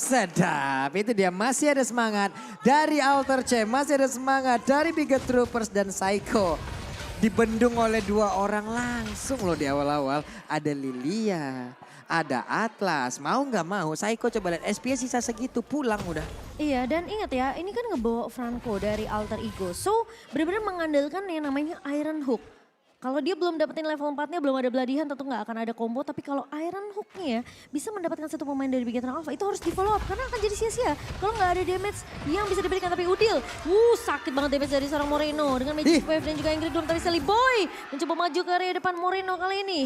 Sedap, itu dia masih ada semangat dari Alter C, masih ada semangat dari Bigot Troopers dan Psycho. Dibendung oleh dua orang langsung loh di awal-awal. Ada Lilia, ada Atlas, mau nggak mau Psycho coba lihat SPS sisa segitu pulang udah. Iya, dan ingat ya, ini kan ngebawa Franco dari Alter Ego. So, benar-benar mengandalkan yang namanya Iron Hook. Kalau dia belum dapetin level 4-nya, belum ada Bloody Hand, tentu nggak akan ada combo. Tapi kalau Iron Hook-nya bisa mendapatkan satu pemain dari Bigetron Alpha, itu harus di follow up. Karena akan jadi sia-sia kalau nggak ada damage yang bisa diberikan. Tapi Udil, sakit banget damage dari seorang Moreno. Dengan Magic Wave dan juga Ingrid Doom. Tapi Sally Boy mencoba maju ke area depan Moreno kali ini.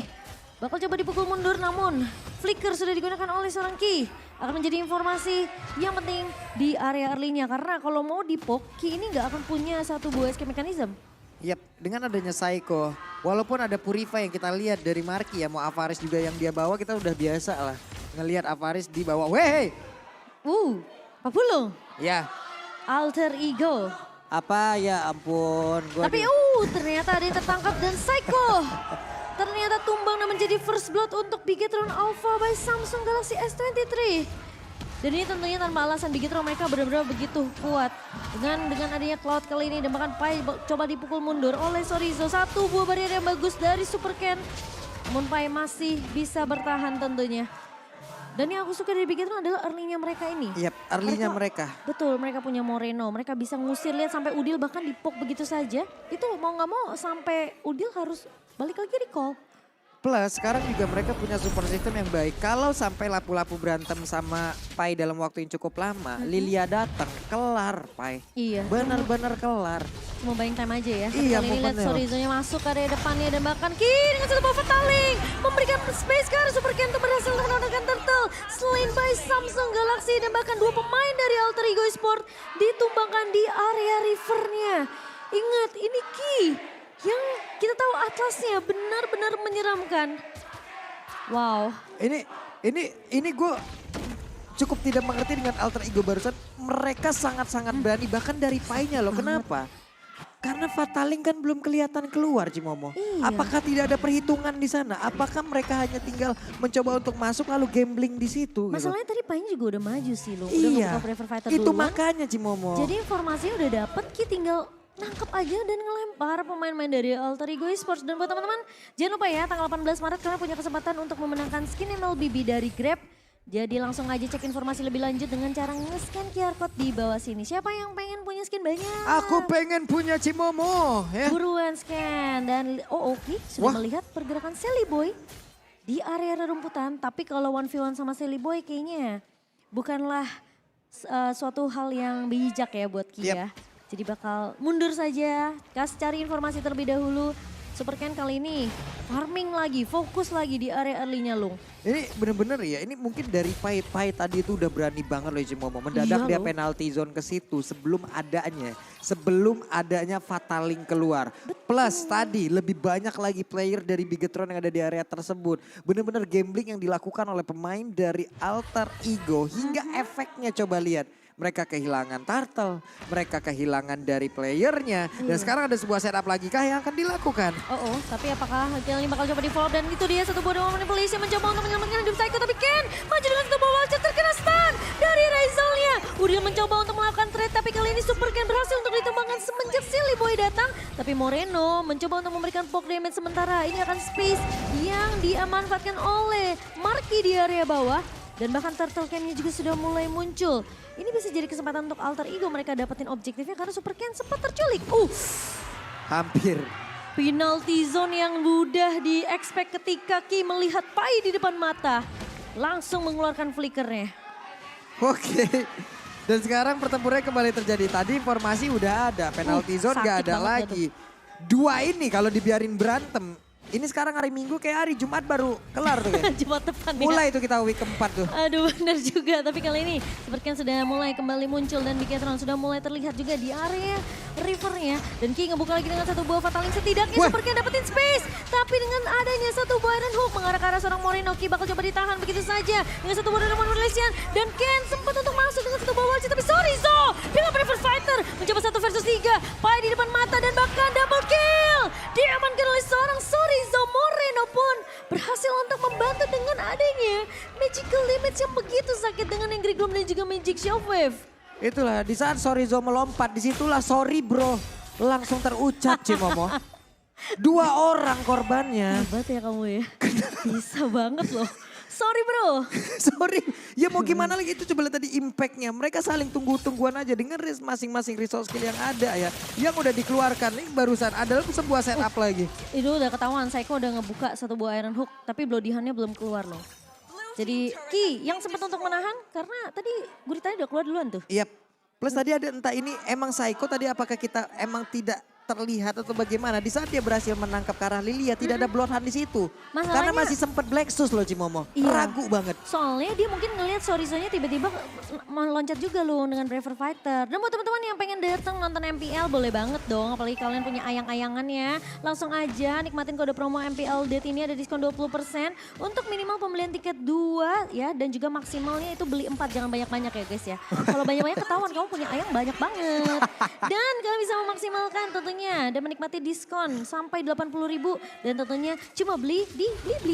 Bakal coba dipukul mundur, namun flicker sudah digunakan oleh seorang Ki. Akan menjadi informasi yang penting di area early-nya. Karena kalau mau di-poke, Ki ini nggak akan punya satu buah escape mechanism. Yap, dengan adanya Psycho, walaupun ada Purify yang kita lihat dari Marky ya, mau Avaris juga yang dia bawa, kita udah biasa lah ngelihat Avaris di bawah. Weh, Papulung. ya. Alter Ego. Apa ya ampun. Tapi ternyata ada yang tertangkap dan Psycho. Ternyata tumbang dan menjadi first blood untuk Bigetron Alpha by Samsung Galaxy S23. Dan ini tentunya tanpa alasan Bigetron mereka benar-benar begitu kuat. Dengan adanya Cloud kali ini dan bahkan Pai coba dipukul mundur oleh Sorizo. Satu buah barrier yang bagus dari Super Ken. Namun Pai masih bisa bertahan tentunya. Dan yang aku suka dari Bigetron adalah early-nya mereka ini. Yap, early-nya mereka. Betul, mereka punya Moreno. Mereka bisa ngusir, lihat sampai Udil bahkan dipok begitu saja. Itu mau nggak mau sampai Udil harus balik lagi recall. Plus sekarang juga mereka punya support system yang baik. Kalau sampai lapu-lapu berantem sama Pai dalam waktu yang cukup lama, Lilia datang, kelar Pai. Iya. Benar-benar kelar. Mau buying time aja ya. Iya, Kali ini lihat momennya. Sorizo-nya masuk ke area depannya dan bahkan Ki dengan satu buff fataling. Memberikan space ke arah Super Ken untuk berhasil menaklukkan Turtle. Selain by Samsung Galaxy dan bahkan dua pemain dari Alter Ego Esport ditumbangkan di area rivernya. Ingat ini Ki yang kita tahu Atlasnya benar-benar menyeramkan. Wow. Ini gue cukup tidak mengerti dengan Alter Ego barusan. Mereka sangat-sangat berani bahkan dari Pai-nya loh. Kenapa? Karena Fataling kan belum kelihatan keluar Cimomo. Iya. Apakah tidak ada perhitungan di sana? Apakah mereka hanya tinggal mencoba untuk masuk lalu gambling di situ? Masalahnya tadi Pai juga udah maju sih loh. Udah Iya, ngebuka Prefer Fighter itu duluan. makanya Cimomo. Jadi informasinya udah dapet, Ki tinggal nangkep aja dan ngelempar pemain-pemain dari Alter Ego Esports. Dan buat teman-teman, jangan lupa ya tanggal 18 Maret kalian punya kesempatan untuk memenangkan skin MLBB dari Grab. Jadi langsung aja cek informasi lebih lanjut dengan cara nge-scan QR Code di bawah sini. Siapa yang pengen punya skin banyak? Aku pengen punya Cimomo. Ya. Buruan scan. Dan Oki sudah melihat pergerakan Sally Boy di area rerumputan. Tapi kalau 1v1 sama Sally Boy kayaknya bukanlah suatu hal yang bijak ya buat Ki ya. Jadi bakal mundur saja, cari informasi terlebih dahulu. Super Ken kali ini farming lagi, fokus lagi di area early-nya Lung. Ini bener-bener ya, ini mungkin dari Pai tadi itu udah berani banget loh Cimomo. Mendadak dia penalty zone ke situ sebelum adanya Fataling keluar. Plus tadi lebih banyak lagi player dari Bigetron yang ada di area tersebut. Bener-bener gambling yang dilakukan oleh pemain dari Alter Ego hingga efeknya coba lihat. Mereka kehilangan Turtle, mereka kehilangan dari playernya. Dan sekarang ada sebuah setup lagi kah yang akan dilakukan? Tapi apakah kali ini bakal coba di follow up dan itu dia satu buah manipulasi mencoba untuk menyelamatkan hidup Psycho. Tapi Ken maju dengan satu buah wallchat terkena stun dari Raizal-nya. Udil mencoba untuk melakukan trade tapi kali ini Super Ken berhasil untuk ditumbangkan semenjak Silly Boy datang. Tapi Moreno mencoba untuk memberikan poke damage sementara. Ini akan space yang dimanfaatkan oleh Marky di area bawah. Dan bahkan Turtle Ken-nya juga sudah mulai muncul. Ini bisa jadi kesempatan untuk Alter Ego mereka dapetin objektifnya karena Super Ken sempat terculik. Hampir. Penalty zone yang mudah di-expect ketika Ki melihat Pai di depan mata. Langsung mengeluarkan flickernya. Oke. Dan sekarang pertempurannya kembali terjadi. Tadi informasi udah ada, penalty zone gak ada lagi. Dua ini kalau dibiarin berantem. Ini sekarang hari Minggu kayak hari Jumat baru kelar tuh ya. Jumat depan ya. Mulai itu kita week keempat tuh. Aduh benar juga, tapi kali ini Super Ken sudah mulai kembali muncul dan Bigetron sudah mulai terlihat juga di area rivernya. Dan Ki ngebuka lagi dengan satu buah fataling setidaknya Super Ken dapetin space. Tapi dengan adanya satu buah Iron Hook mengarah ke arah seorang Moreno, Ki bakal coba ditahan begitu saja. Dengan satu buah Iron Malaysian dan Ken sempat untuk masuk dengan satu buah wallchat. Tapi Sorizo dengan Prefer Fighter mencoba 1 versus 3. Pai di depan mata dan bahkan double kill. Diamankan oleh seorang Sorizo. Moreno pun berhasil untuk membantu dengan adanya magical damage yang begitu sakit dengan Angry Gloom dan juga Magic Shockwave. Itulah di saat Sorizo melompat, disitulah sorry bro langsung terucap Cimomo. 2 orang korbannya. Hebat ya kamu ya. Bisa banget loh. Sorry bro. Sorry, ya mau gimana lagi, itu coba lihat tadi impactnya. Mereka saling tunggu-tungguan aja dengan masing-masing resource skill yang ada ya. Yang udah dikeluarkan, ini barusan adalah sebuah setup lagi. Itu udah ketahuan, Psycho udah ngebuka satu buah Iron Hook. Tapi Bloodihan-nya belum keluar loh. Jadi Ki yang sempat untuk menahan karena tadi guritanya udah keluar duluan tuh. Iya, plus tadi ada entah ini emang Psycho tadi apakah kita emang tidak terlihat atau bagaimana. Di saat dia berhasil menangkap ke arah Lilia tidak ada Bloodhound di situ. Karena masih sempat Black Sus loh Cimomo. Iya. Ragu banget. Soalnya dia mungkin ngelihat Sorizo-nya tiba-tiba meloncat juga loh dengan Braver Fighter. Dan buat teman-teman yang pengen datang nonton MPL boleh banget dong. Apalagi kalian punya ayang-ayangan ya. Langsung aja nikmatin kode promo MPL Date ini ada diskon 20% untuk minimal pembelian tiket 2 ya. Dan juga maksimalnya itu beli 4, jangan banyak-banyak ya guys ya. Kalau banyak-banyak ketahuan kamu punya ayang banyak banget. Dan kalian bisa memaksimalkan tentunya dan menikmati diskon sampai 80.000 dan tentunya cuma beli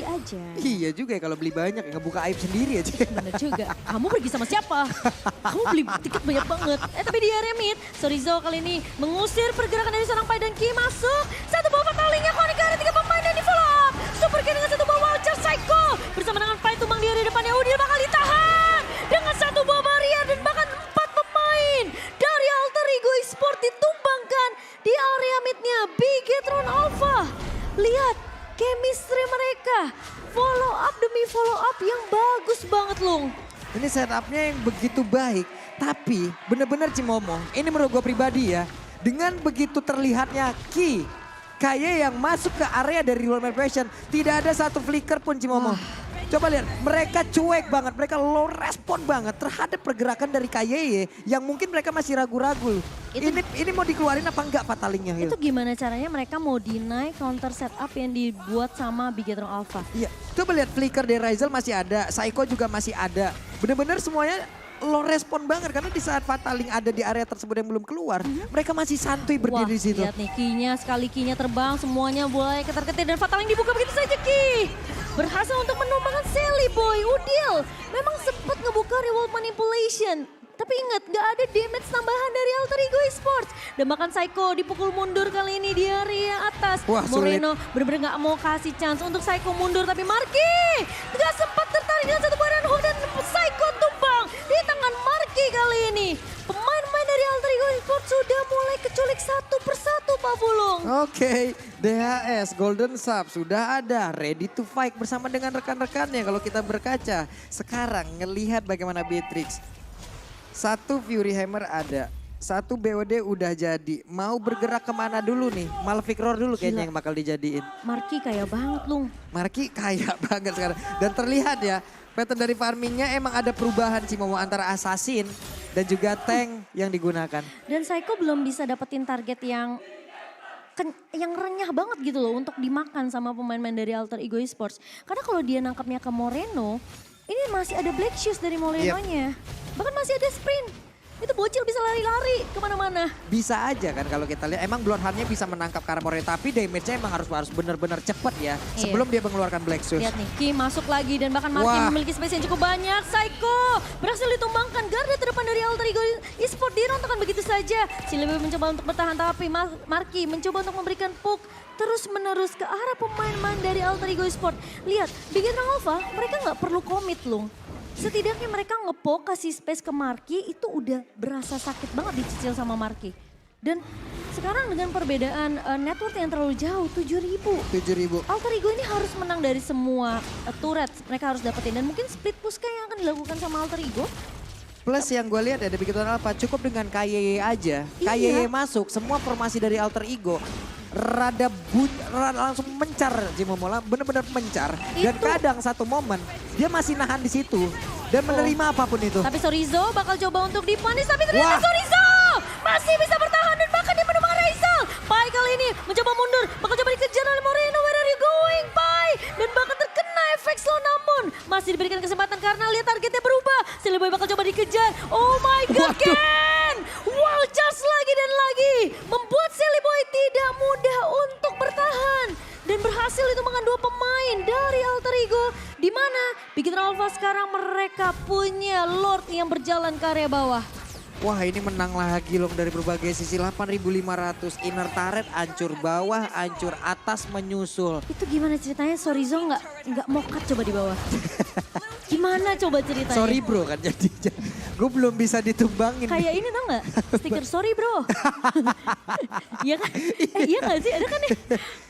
aja. Iya juga ya kalau beli banyak ya ngebuka aib sendiri aja. Bener juga. Kamu pergi sama siapa? Kamu beli tiket banyak banget. Tapi di area mid, Sorizo kali ini mengusir pergerakan dari seorang Pai dan Ki masuk. Satu bawah fatalingnya Konika ada 3 pemain dan di follow up. Super Ki dengan satu bawah Vulture Psycho. Bersama dengan Pai tumbang di area depannya. Udil bakal ditahan. Dengan satu bawah barrier dan bahkan 4 pemain dari Alter Ego Esport ditumbangkan di area midnya Bigetron Alpha. Lihat chemistry mereka. Follow up demi follow up yang bagus banget Lung. Ini setupnya yang begitu baik. Tapi bener-bener Cimomo, ini menurut gue pribadi ya. Dengan begitu terlihatnya Ki, kayak yang masuk ke area dari Royal Passion. Tidak ada satu flicker pun Cimomo. Coba lihat, mereka cuek banget, mereka low respon banget terhadap pergerakan dari KYY yang mungkin mereka masih ragu-ragu. Ini mau dikeluarin apa enggak fatalingnya? Itu gimana caranya mereka mau deny counter setup yang dibuat sama Bigetron Alpha? Iya, coba lihat flicker dari Rizal masih ada, Psycho juga masih ada. Bener-bener semuanya low respon banget karena di saat fataling ada di area tersebut yang belum keluar, mereka masih santuy berdiri di situ. Lihat nih Ki-nya, sekali Ki-nya terbang semuanya mulai ketar-ketir dan fataling dibuka begitu saja Ki. Berhasil untuk menumbangkan Sally Boy, Udil. Memang sempat ngebuka reward manipulation. Tapi ingat, gak ada damage tambahan dari Alter Ego Esports. Dan bahkan Psycho dipukul mundur kali ini di area atas. Wah, Moreno bener-bener gak mau kasih chance untuk Psycho mundur. Tapi Marky gak sempat tertarik dengan satu baran hook dan Psycho tumbang di tangan Marky kali ini. Pemain-pemain dari Alter Ego Esports sudah mulai keculik satu persatu Pak Bulung. Oke, DHS Golden Sub sudah ada ready to fight bersama dengan rekan-rekannya. Kalau kita berkaca sekarang ngelihat bagaimana Beatrix. Satu Fury Hammer ada, satu BOD udah jadi. Mau bergerak kemana dulu nih? Malefic Roar dulu kayaknya yang bakal dijadiin. Marky kaya banget Lung. Marky kaya banget sekarang. Dan terlihat ya, pattern dari farmingnya emang ada perubahan sih mau antara assassin dan juga tank yang digunakan. Dan Psycho belum bisa dapetin target yang renyah banget gitu loh untuk dimakan sama pemain-pemain dari Alter Ego Esports. Karena kalau dia nangkapnya ke Moreno, ini masih ada Black Shoes dari Morenonya. Bahkan masih ada sprint. Itu bocil bisa lari-lari kemana-mana. Bisa aja kan kalau kita lihat. Emang Bloodhound-nya bisa menangkap ke arah Moreno. Tapi damage-nya emang harus benar-benar cepat ya. Sebelum dia mengeluarkan Black Shoes. Lihat nih, Ki masuk lagi dan bahkan Marky memiliki space yang cukup banyak. Psycho berhasil ditumbangkan. Garda terdepan dari Alter Ego Esports dirontokkan begitu saja. Celebi mencoba untuk bertahan tapi Marky mencoba untuk memberikan poke terus-menerus ke arah pemain-pemain dari Alter Ego Esports. Lihat, Bigetron Alpha mereka nggak perlu komit Lung. Setidaknya mereka ngepoke kasih space ke Marky itu udah berasa sakit banget dicicil sama Marky. Dan sekarang dengan perbedaan network yang terlalu jauh, 7.000. 7.000. Alter Ego ini harus menang dari semua turret mereka harus dapetin. Dan mungkin split push yang akan dilakukan sama Alter Ego. Plus yang gue lihat ada Bigetron Alpha cukup dengan KYY aja. Iya. KYY masuk, semua formasi dari Alter Ego rada langsung mencar Cimomo, bener-bener mencar. Dan kadang satu momen dia masih nahan di situ dan menerima apapun itu. Tapi Sorizo bakal coba untuk dipanis tapi ternyata Sorizo masih bisa bertahan dan bahkan dia menemukan Rizal. Pai kali ini mencoba mundur, bakal coba dikejar oleh Moreno. Where are you going Pai? Dan bahkan terkena efek slow namun masih diberikan kesempatan karena lihat targetnya berubah. Silly bakal coba dikejar. Oh my god Ken! Wow charge lagi dan lagi. Membuat Silly Boy tidak mudah untuk bertahan. Dan berhasil itu dengan 2 pemain dari Alter Di mana Bigetron Alpha sekarang mereka punya Lord yang berjalan ke area bawah. Wah ini menang lagi Long dari berbagai sisi 8.500. Inner turret hancur, bawah hancur, atas menyusul. Itu gimana ceritanya Sorizo nggak mokat coba di bawah? Gimana coba ceritanya? Sorry bro kan jadi gue belum bisa ditumbangin. Kayak ini tau gak? Stiker sorry bro. Iya kan? Iya gak sih? Ada kan ya?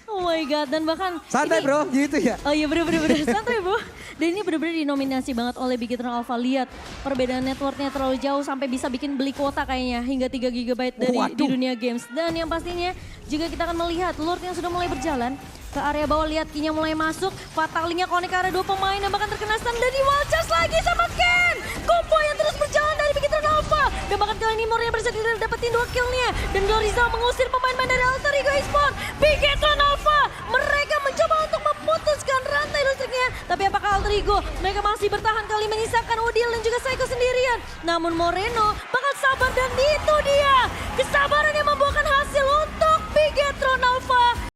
Oh my god. Dan bahkan Santai ini- bro gitu ya. Oh iya bener-bener santai bro. Dan ini bener-bener dinominasi banget oleh Bigetron Alpha. Lihat perbedaan networknya terlalu jauh sampai bisa bikin beli kuota kayaknya. Hingga 3 GB di Waduh. dunia games. Dan yang pastinya juga kita akan melihat Lord yang sudah mulai berjalan ke area bawah. Lihat Kinya mulai masuk. Fatalnya connect ke area 2 pemain dan bahkan terkena stun. Dan di wall charge lagi sama Ken. Combo yang terus berjalan dari Bigetron Alpha. Dan bahkan kali ini Moria berhasil dapetin 2 killnya. Dan Glorizal mengusir pemain-pemain dari Alter Ego Esports. Bigetron Alpha mereka mencoba untuk memutuskan rantai listriknya. Tapi apakah Alter Ego mereka masih bertahan kali menyisakan Udil dan juga Psycho sendirian. Namun Moreno bakal sabar dan itu dia